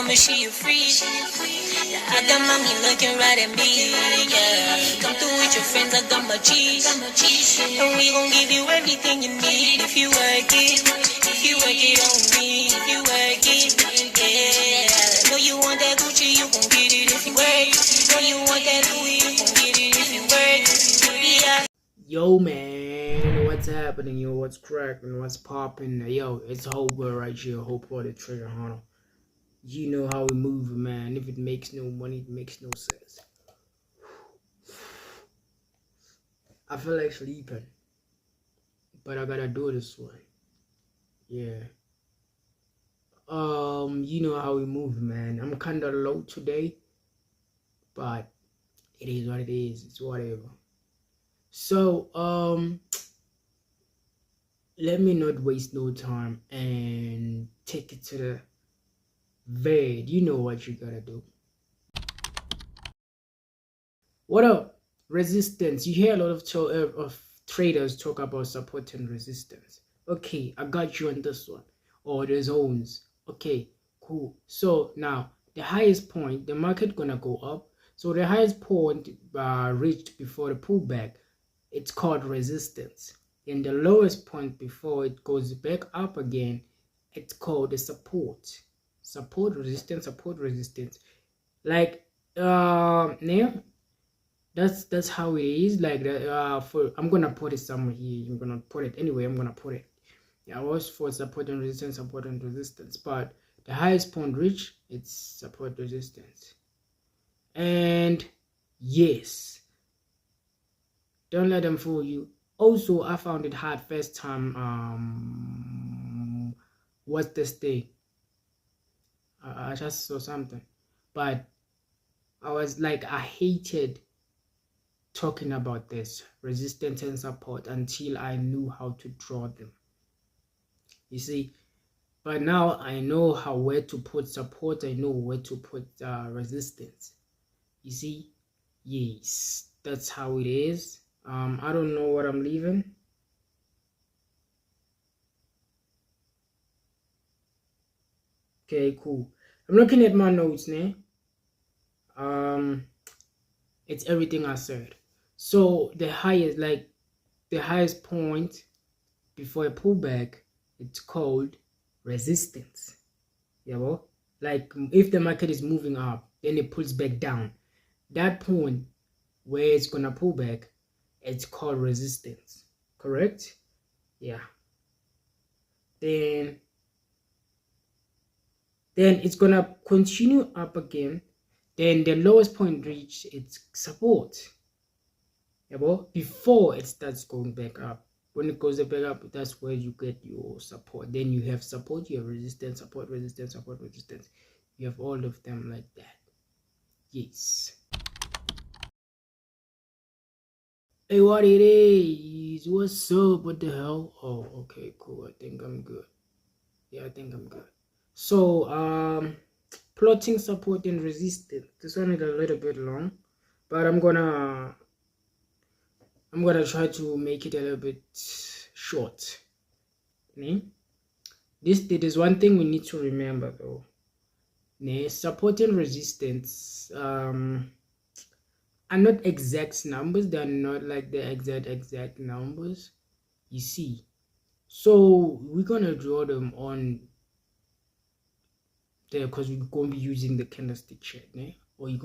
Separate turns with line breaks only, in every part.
me she a free. I got mommy looking right at me. Yeah, come through with your friends, I got my cheese. And we gon' give you everything you need if you work it. If you work it on me, if you work it. Yeah, know you want that Gucci, you gon' get it if you work. Know you want that Louis, you gon' get it if you work. Yeah.
Yo man, what's happening? Yo, what's cracking? What's popping? Yo, it's Hope right here, Hope for the Trigger Hunter. You know how we move, man. If it makes no money, it makes no sense. I feel like sleeping, but I gotta do this one. Yeah. You know how we move, man. I'm kinda low today, but it is what it is. It's whatever. So, let me not waste no time and take it to the vid. You know what you gotta do. What up? Resistance. You hear a lot of traders talk about support and resistance. Okay, I got you on this one. Or the zones. Okay, cool. So now the highest point, the market gonna go up. So the highest point reached before the pullback, it's called resistance. And the lowest point before it goes back up again, it's called the support. Support, resistance, support, resistance. Like now that's how it is. Like that. For I'm gonna put it somewhere here. I'm gonna put it anyway. I'm gonna put it. Yeah, I was for support and resistance, but the highest point reached, it's support resistance. And yes, don't let them fool you. Also, I found it hard first time. What's this thing? I just saw something, but I was like, I hated talking about this resistance and support until I knew how to draw them. You see, but now I know where to put support. I know where to put resistance. You see, yes, that's how it is. I don't know what I'm leaving. Okay, cool. I'm looking at my notes now. It's everything I said. So the highest point before a pullback, it's called resistance. Yeah, well, like if the market is moving up, then it pulls back down. That point where it's gonna pull back, it's called resistance. Correct? Yeah. Then it's gonna continue up again. Then the lowest point reached its support. Yeah, well, before it starts going back up. When it goes back up, that's where you get your support. Then you have support, you have resistance, support, resistance, support, resistance. You have all of them like that. Yes. Hey, what it is? What's up? What the hell? Oh, okay, cool. I think I'm good. Yeah, I think I'm good. So, plotting support and resistance. This one is a little bit long, but I'm gonna try to make it a little bit short. This one thing we need to remember though. Support and resistance are not exact numbers. They are not like the exact numbers. You see, so we're gonna draw them on there because we're going to be using the candlestick chart, or you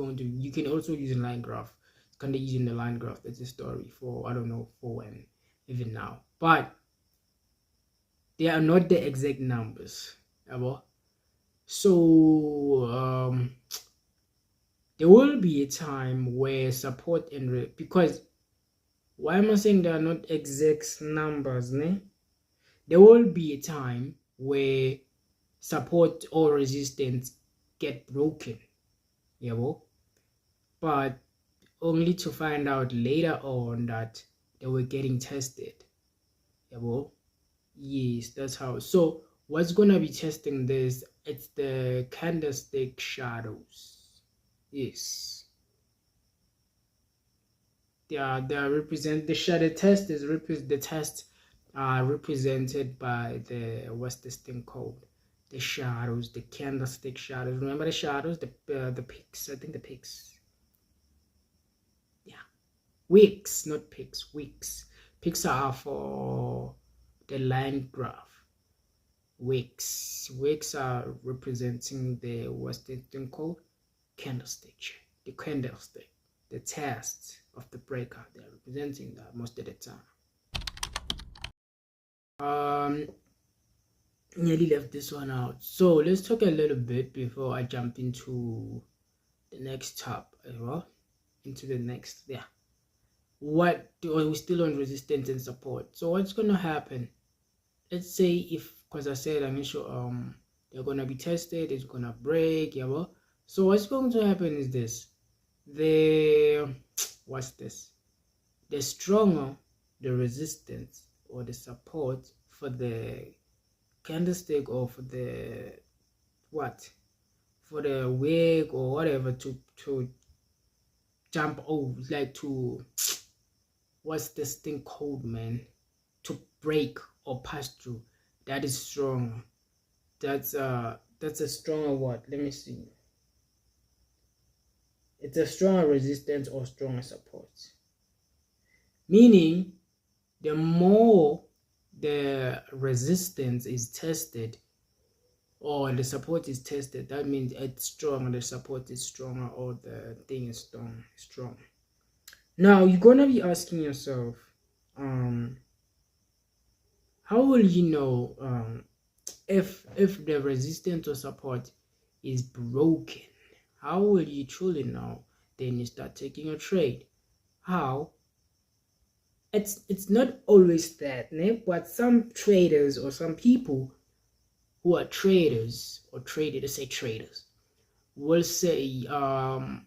can also use a line graph. It's kind of using the line graph. That's a story for I don't know for when, even now, but they are not the exact numbers ever. So there will be a time where support and because why am I saying they are not exact numbers? There will be a time where support or resistance get broken, but only to find out later on that they were getting tested. Yes, that's how. So what's gonna be testing this? It's the candlestick shadows. Yes, they represent the shadow test is the test represented by the what's this thing called? the shadows, the candlestick shadows. Remember the shadows, the picks. I think the picks. Yeah, wicks, not picks. Wicks. Picks are for the line graph. Wicks are representing the what's the thing called candlestick. The candlestick, the test of the breakout. They're representing that most of the time. Nearly left this one out. So let's talk a little bit before I jump into the next top as well. Into the next, yeah. What do we still on resistance and support? So what's gonna happen? Let's say if, because I said I'm sure they're gonna be tested, it's gonna break, yeah. Well, so what's going to happen is this: what's this? The stronger the resistance or the support for the candlestick or for the for the wick or whatever to jump over, like to what's this thing called, man, to break or pass through, that is strong. That's a stronger what, let me see, it's a stronger resistance or stronger support, meaning the more the resistance is tested or the support is tested, that means it's strong, the support is stronger, or the thing is strong. Now you're gonna be asking yourself, how will you know if the resistance or support is broken? How will you truly know? Then you start taking a trade. How? It's not always that, but some traders or some people who are traders or traders will say the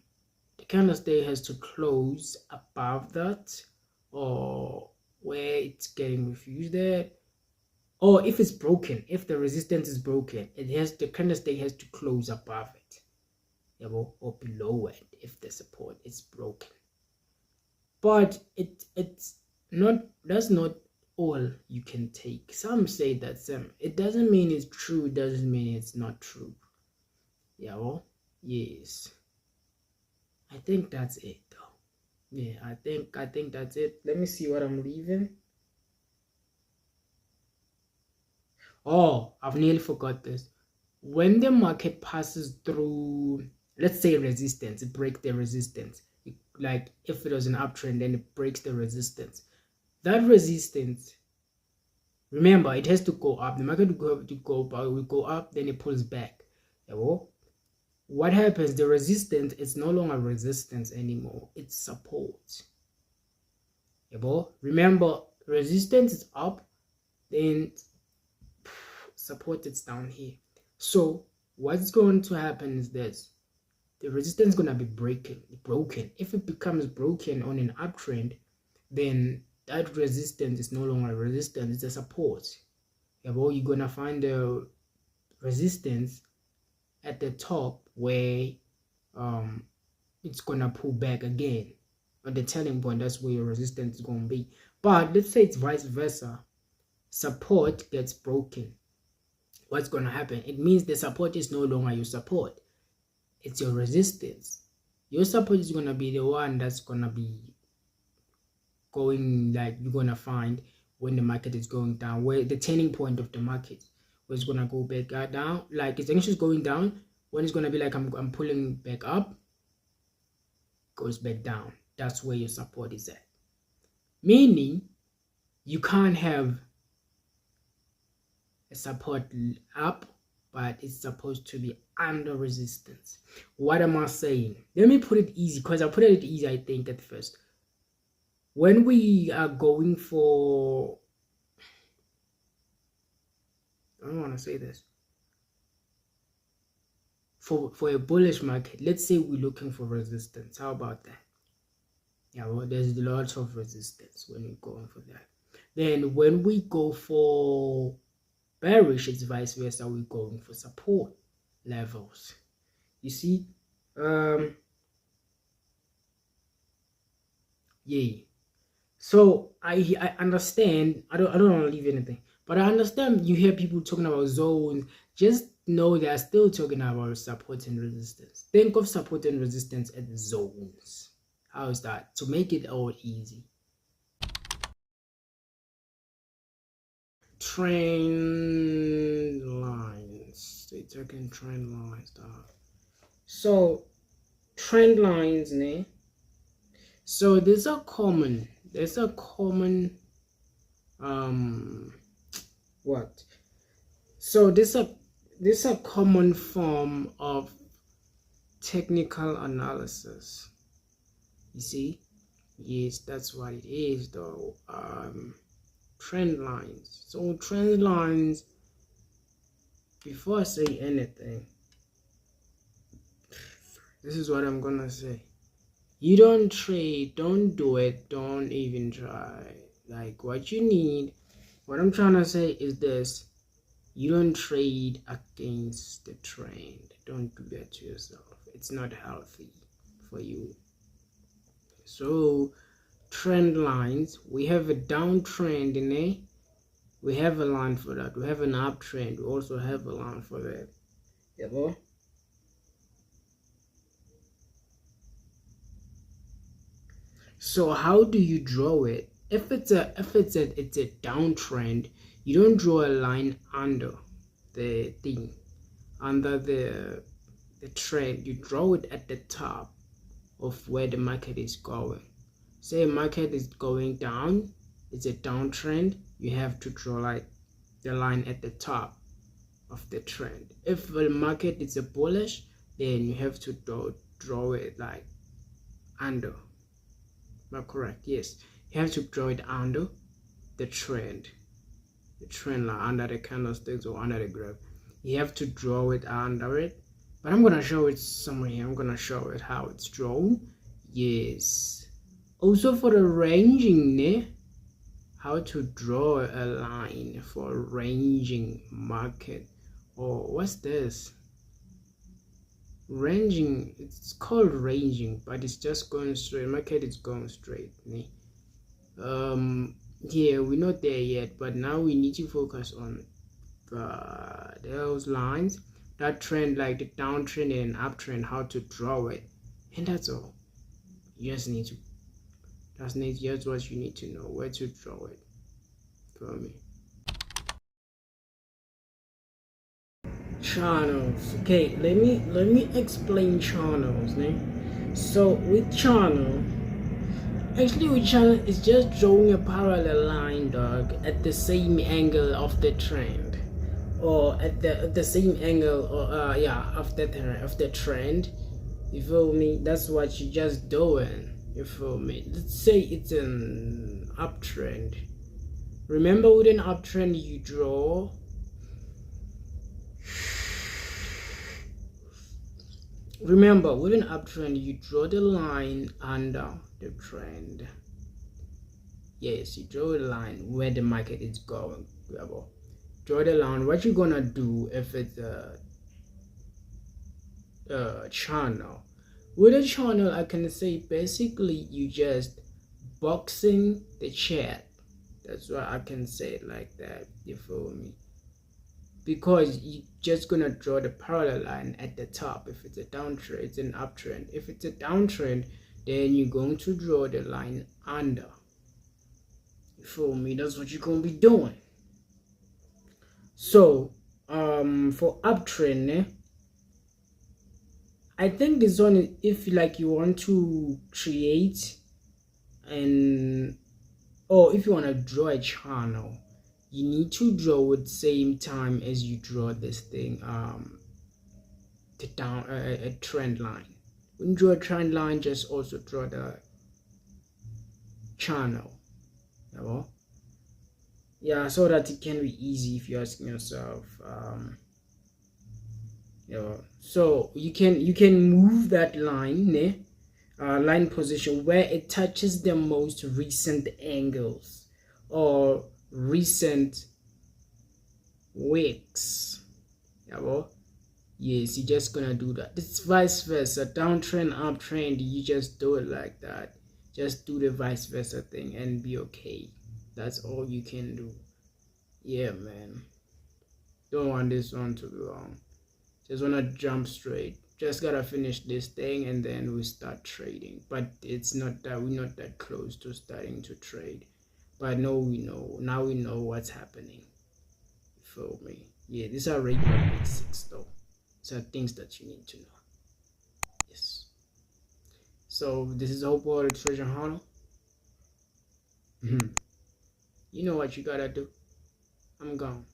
candlestick has to close above that, or where it's getting refused there, or if it's broken, if the resistance is broken, the candlestick has to close above it, or below it if the support is broken. But it's not, that's not all you can take. Some say that it doesn't mean it's true, doesn't mean it's not true. Yes, I think that's it though. Yeah, I think that's it. Let me see what I'm leaving. Oh, I've nearly forgot this. When the market passes through, let's say, resistance, it breaks the resistance. Like if it was an uptrend, then it breaks the resistance. That resistance, remember, it has to go up. The market will go up, then it pulls back. What happens? The resistance is no longer resistance anymore. It's support. Remember, resistance is up, then support is down here. So what's going to happen is this: the resistance is going to be broken. If it becomes broken on an uptrend, then that resistance is no longer a resistance, it's a support. You're going to find the resistance at the top where it's going to pull back again. At the turning point, that's where your resistance is going to be. But let's say it's vice versa. Support gets broken. What's going to happen? It means the support is no longer your support. It's your resistance. Your support is going to be the one that's going to be going, like you're going to find when the market is going down, where the turning point of the market, where it's going to go back down, like it's actually going down, when it's going to be like I'm pulling back up, goes back down. That's where your support is at. Meaning you can't have a support up, but it's supposed to be under resistance. What am I saying? Let me put it easy, because I put it easy, I think, at first. When we are going for, I don't want to say this, for a bullish market, let's say we're looking for resistance. How about that? There's lots of resistance when you're going for that. Then when we go for bearish, it's vice versa. We're going for support levels. You see, so I understand. I don't want to leave anything, but I understand. You hear people talking about zones, just know they are still talking about support and resistance. Think of support and resistance as zones. How is that? To make it all easy. Trend lines. They're talking trend lines. So trend lines, ne? So there's a common what? So this a common form of technical analysis. You see? Yes, that's what it is though. Trend lines. So trend lines, before I say anything, this is what I'm gonna say. You don't trade, don't do it, don't even try. Like what I'm trying to say is this: you don't trade against the trend. Don't do that to yourself. It's not healthy for you. So trend lines, we have a downtrend in a, we have a line for that. We have an uptrend, we also have a line for that. Yeah. So how do you draw it? If it's a downtrend, you don't draw a line under the thing, under the trend. You draw it at the top of where the market is going. Say market is going down, it's a downtrend, you have to draw like the line at the top of the trend. If the market is a bullish, then you have to draw it like under. Am I correct? Yes, you have to draw it under the trend line, under the candlesticks or under the graph. You have to draw it under it, but I'm gonna show it somewhere here. I'm gonna show it how it's drawn. Yes, also for the ranging, how to draw a line for ranging market, or what's this? Ranging, it's called ranging, but it's just going straight. Market is going straight. Yeah, we're not there yet, but now we need to focus on those lines, that trend, like the downtrend and uptrend, how to draw it, and that's all. You just need to, that's what you need to know, where to draw it. For me, channels. Okay, let me explain channels. So with channel, actually with channel, it's just drawing a parallel line, dog, at the same angle of the trend, or at the same angle, or yeah, of the trend. You feel me? That's what you're just doing. You feel me? Let's say it's an uptrend. Remember, with an uptrend, you draw the line under the trend. Yes, you draw a line where the market is going. Draw the line. What you're gonna do if it's a channel? With a channel, I can say basically you just boxing the chart. That's why I can say it like that. You feel me? Because you're just gonna draw the parallel line at the top. If it's a downtrend, it's an uptrend. If it's a downtrend, then you're going to draw the line under. You feel me? That's what you're gonna be doing. So for uptrend, I think this one, if like you want to create or if you want to draw a channel, you need to draw at the same time as you draw this thing, a trend line. When you draw a trend line, just also draw the channel. Yeah, so that it can be easy if you're asking yourself. So you can move that line, line position where it touches the most recent angles or recent wicks. Yes, you're just gonna do that. It's vice versa. Downtrend, uptrend, you just do it like that. Just do the vice versa thing and be okay. That's all you can do. Yeah, man. Don't want this one to be long. Just wanna jump straight. Just gotta finish this thing and then we start trading. But it's not that we're not that close to starting to trade. But now we know what's happening. You feel me? Yeah, these are regular basics though. These are things that you need to know. Yes. So this is Hope Water Treasure Hunter. You know what you gotta do. I'm gone.